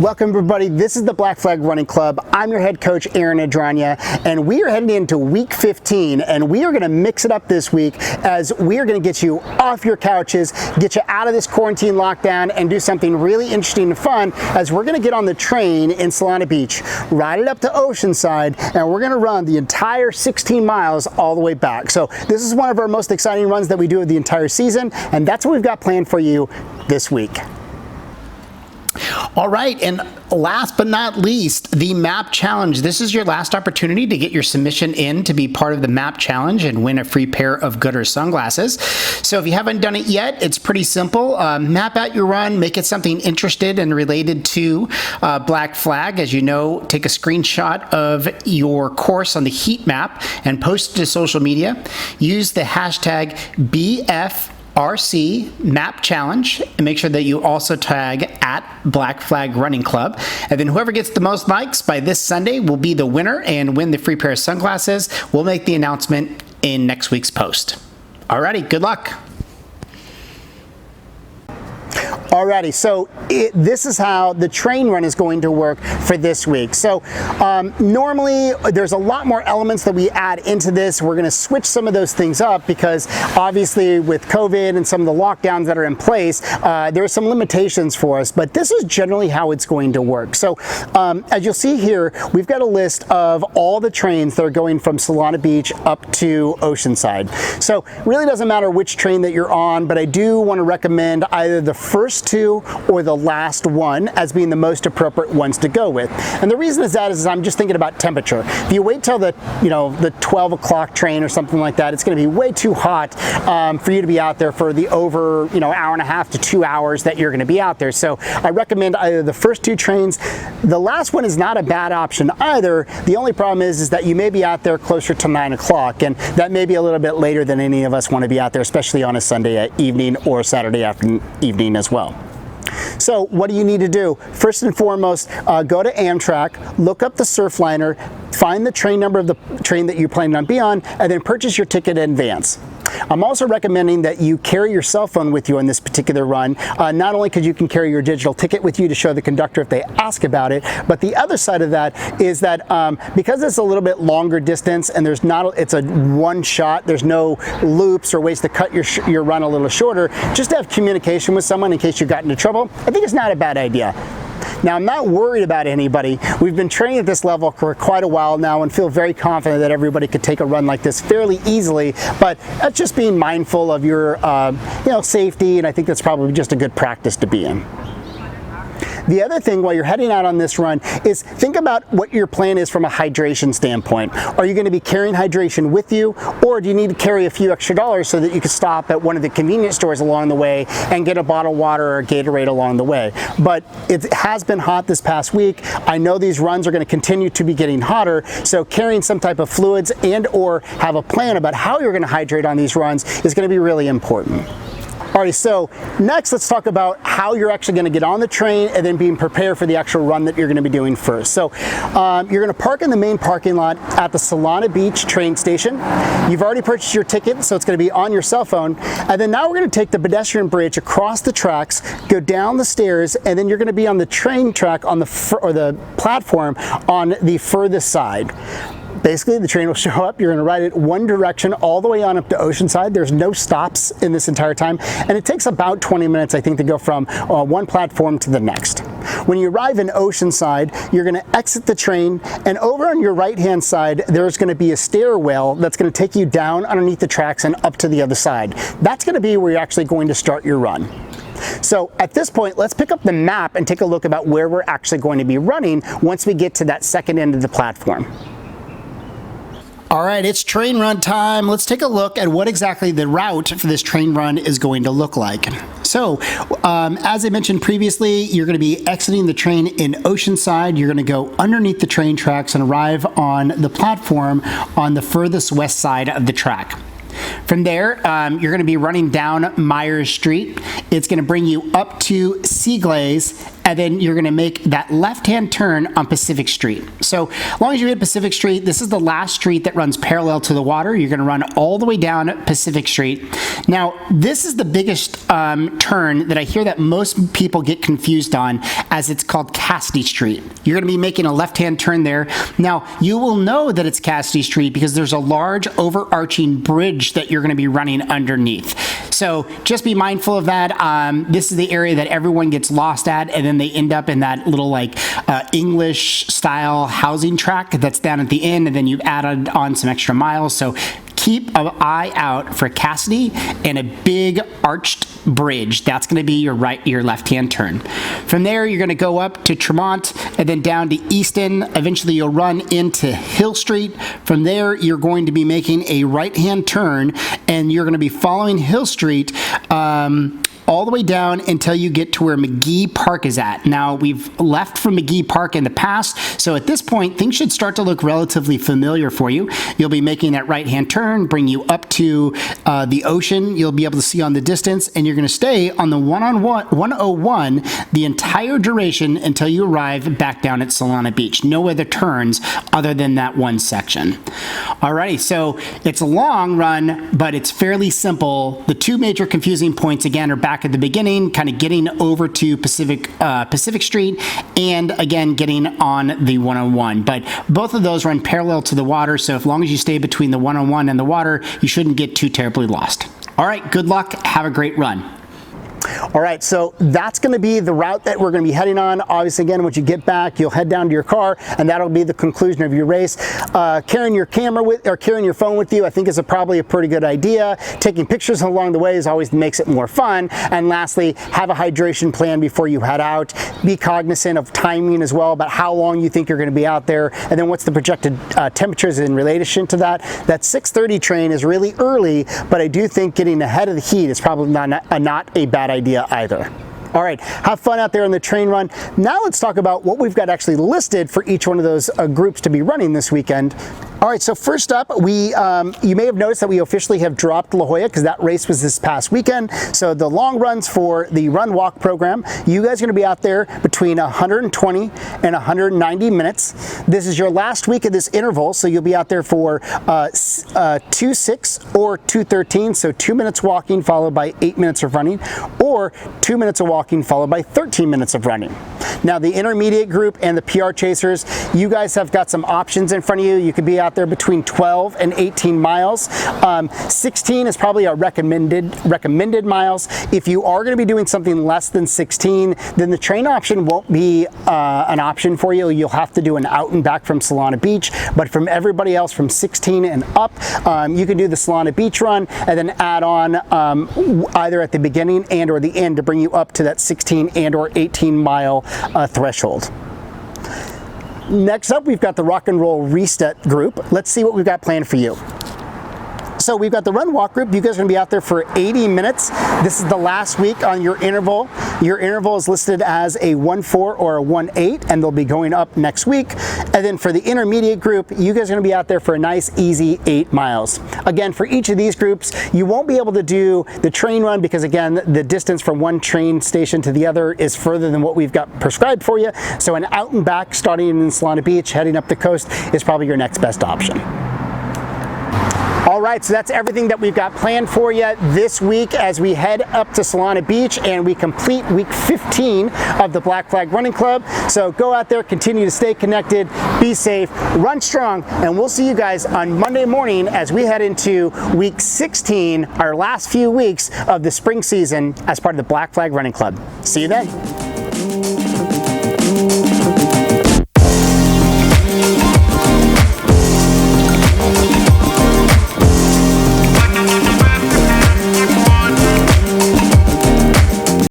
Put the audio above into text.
Welcome everybody, this is the Black Flag Running Club. I'm your head coach, Aaron Adranya, and we are heading into week 15, and we are gonna mix it up this week as we are gonna get you off your couches, get you out of this quarantine lockdown, and do something really interesting and fun as we're gonna get on the train in Solana Beach, ride it up to Oceanside, and we're gonna run the entire 16 miles all the way back. So this is one of our most exciting runs that we do of the entire season, and that's what we've got planned for you this week. All right, and last but not least, the map challenge. This is your last opportunity to get your submission in to be part of the map challenge and win a free pair of Gooder sunglasses. So if you haven't done it yet, it's pretty simple. Map out your run, make it something interested and related to Black Flag. As you know, take a screenshot of your course on the heat map and post it to social media. Use the hashtag BFRC Map Challenge, and make sure that you also tag at Black Flag Running Club. And then whoever gets the most likes by this Sunday will be the winner and win the free pair of sunglasses. We'll make the announcement in next week's post. Alrighty, good luck. Alrighty, so this is how the train run is going to work for this week. So normally there's a lot more elements that we add into this. We're going to switch some of those things up because obviously with COVID and some of the lockdowns that are in place, there are some limitations for us, but this is generally how it's going to work. So as you'll see here, we've got a list of all the trains that are going from Solana Beach up to Oceanside. So really doesn't matter which train that you're on, but I do want to recommend either the first two or the last one as being the most appropriate ones to go with. And the reason is I'm just thinking about temperature. If you wait till the 12 o'clock train or something like that, it's going to be way too hot for you to be out there for the over hour and a half to 2 hours that you're going to be out there. So I recommend either the first two trains. The last one is not a bad option either. The only problem is that you may be out there closer to 9 o'clock, and that may be a little bit later than any of us want to be out there, especially on a Sunday evening or Saturday evening as well. So what do you need to do? First and foremost, go to Amtrak, look up the Surfliner, find the train number of the train that you plan on being on, and then purchase your ticket in advance. I'm also recommending that you carry your cell phone with you on this particular run, not only because you can carry your digital ticket with you to show the conductor if they ask about it, but the other side of that is that because it's a little bit longer distance and it's a one shot, there's no loops or ways to cut your run a little shorter, just to have communication with someone in case you got into trouble, I think it's not a bad idea. Now, I'm not worried about anybody. We've been training at this level for quite a while now and feel very confident that everybody could take a run like this fairly easily, but that's just being mindful of your safety, and I think that's probably just a good practice to be in. The other thing while you're heading out on this run is think about what your plan is from a hydration standpoint. Are you going to be carrying hydration with you, or do you need to carry a few extra dollars so that you can stop at one of the convenience stores along the way and get a bottle of water or a Gatorade along the way? But it has been hot this past week. I know these runs are going to continue to be getting hotter, so carrying some type of fluids and or have a plan about how you're going to hydrate on these runs is going to be really important. Alright, so next let's talk about how you're actually going to get on the train and then being prepared for the actual run that you're going to be doing first. So you're going to park in the main parking lot at the Solana Beach train station. You've already purchased your ticket, so it's going to be on your cell phone. And then now we're going to take the pedestrian bridge across the tracks, go down the stairs, and then you're going to be on the train track on the platform on the furthest side. Basically, the train will show up, you're gonna ride it one direction all the way on up to Oceanside. There's no stops in this entire time, and it takes about 20 minutes, I think, to go from one platform to the next. When you arrive in Oceanside, you're gonna exit the train, and over on your right-hand side, there's gonna be a stairwell that's gonna take you down underneath the tracks and up to the other side. That's gonna be where you're actually going to start your run. So at this point, let's pick up the map and take a look about where we're actually going to be running once we get to that second end of the platform. All right, it's train run time. Let's take a look at what exactly the route for this train run is going to look like. So, as I mentioned previously, you're going to be exiting the train in Oceanside. You're going to go underneath the train tracks and arrive on the platform on the furthest west side of the track. From there, you're going to be running down Myers Street. It's going to bring you up to Seaglaze, and then you're going to make that left-hand turn on Pacific Street. So as long as you hit Pacific Street, this is the last street that runs parallel to the water. You're going to run all the way down Pacific Street. Now, this is the biggest turn that I hear that most people get confused on, as it's called Caste Street. You're going to be making a left-hand turn there. Now, you will know that it's Caste Street because there's a large overarching bridge that you're going to be running underneath. So just be mindful of that. This is the area that everyone gets lost at, and then they end up in that little like English style housing track that's down at the end, and then you've added on some extra miles. So keep an eye out for Cassidy and a big arched bridge. That's going to be your left-hand turn. From there, you're going to go up to Tremont and then down to Easton. Eventually, you'll run into Hill Street. From there, you're going to be making a right-hand turn, and you're going to be following Hill Street all the way down until you get to where McGee Park is at. Now, we've left from McGee Park in the past, so at this point, things should start to look relatively familiar for you. You'll be making that right-hand turn, bring you up to the ocean. You'll be able to see on the distance, and you're going to stay on the 101 the entire duration until you arrive back down at Solana Beach. No other turns other than that one section. Alrighty, so it's a long run, but it's fairly simple. The two major confusing points, again, are back at the beginning, kind of getting over to Pacific Street, and again, getting on the 101. But both of those run parallel to the water, so as long as you stay between the 101 and the water, you shouldn't get too terribly lost. All right, good luck. Have a great run. All right, so that's going to be the route that we're going to be heading on. Obviously, again, once you get back, you'll head down to your car, and that'll be the conclusion of your race. Carrying your camera or carrying your phone with you, I think is probably a pretty good idea. Taking pictures along the way always makes it more fun. And lastly, have a hydration plan before you head out. Be cognizant of timing as well, about how long you think you're going to be out there, and then what's the projected temperatures in relation to that. That 6:30 train is really early, but I do think getting ahead of the heat is probably not a bad idea either. All right, have fun out there on the train run. Now let's talk about what we've got actually listed for each one of those groups to be running this weekend. All right, so first up, you may have noticed that we officially have dropped La Jolla because that race was this past weekend. So the long runs for the run walk program, you guys are going to be out there between 120 and 190 minutes. This is your last week of this interval, so you'll be out there for 2:06 or 2:13, so 2 minutes walking followed by 8 minutes of running, or 2 minutes of walking followed by 13 minutes of running. Now the intermediate group and the PR chasers, you guys have got some options in front of you. You could be out there between 12 and 18 miles. 16 is probably a recommended miles. If you are going to be doing something less than 16, then the train option won't be an option for you. You'll have to do an out and back from Solana Beach, but from everybody else from 16 and up, you can do the Solana Beach run and then add on either at the beginning and or the end to bring you up to that 16 and or 18 mile threshold. Next up, we've got the Rock and Roll Reset group. Let's see what we've got planned for you. So we've got the run walk group. You guys are going to be out there for 80 minutes. This is the last week on your interval. Your interval is listed as a 1:4 or a 1:8, and they'll be going up next week. And then for the intermediate group, you guys are going to be out there for a nice, easy 8 miles. Again, for each of these groups, you won't be able to do the train run because, again, the distance from one train station to the other is further than what we've got prescribed for you. So an out and back starting in Solana Beach, heading up the coast is probably your next best option. All right, so that's everything that we've got planned for you this week as we head up to Solana Beach and we complete week 15 of the Black Flag Running Club. So go out there, continue to stay connected, be safe, run strong, and we'll see you guys on Monday morning as we head into week 16, our last few weeks of the spring season as part of the Black Flag Running Club. See you then.